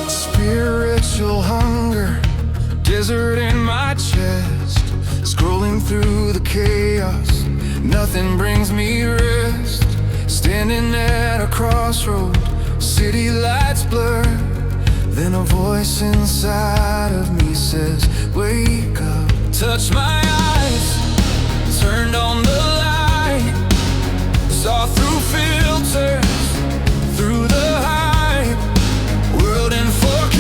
Spiritual hunger, desert in my chest, scrolling through the chaos, nothing brings me rest. Standing at a crossroad, city lights blur, then a voice inside of me says, wake up. Touch my eyes, turned on the light, saw through filters, through the hype, world in 4K,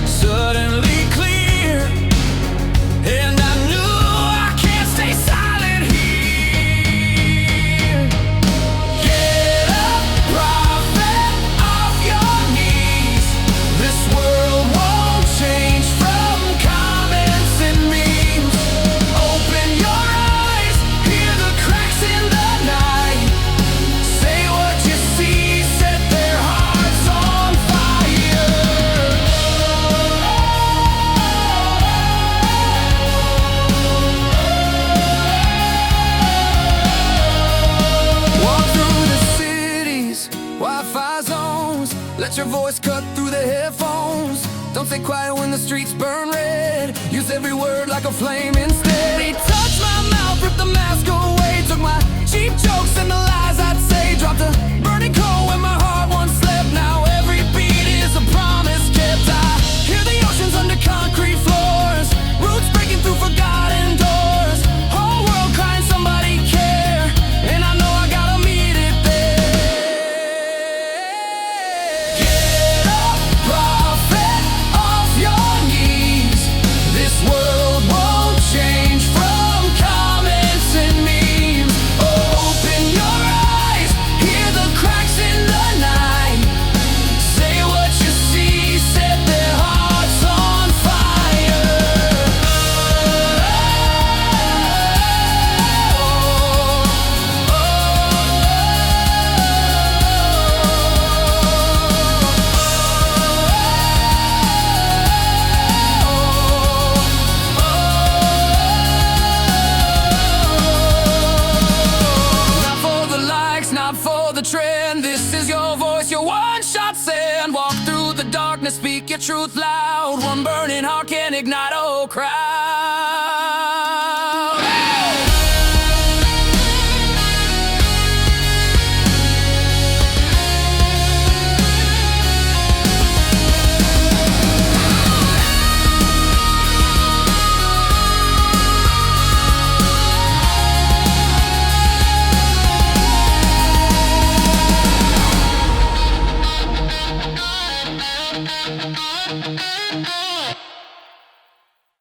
suddenly clear, and I knew I can't stay silent here. Get up, prophet, off your knees. This world won't change from comments and memes. Open your eyes, hear the cracks in the night. Say what you see, set their hearts on fire. Walk through the cities, Wi-Fi zones. Let your voice cut through the headphones. Don't stay quiet when the streets burn red. Use every word like a flame instead. He touched my mouth, ripped the mask away, took my cheap jokes and the lies I'd say. Dropped a burning coal when my heart once slept. Now every beat is a promise kept. I hear the oceans under concrete floors, roots breaking through forgotten doors. Whole world crying, somebody care, and I know I gotta meet it there. Get up, prophet, off your knees. This world won't change from comments and memes. Open your eyes, hear the cracks in the night. Say what you see, set their hearts on fire. Not for the likes, not for the trend. This is your voice, your one-shot send. Walk through the darkness, speak your truth loud. One burning heart can ignite a whole crowd.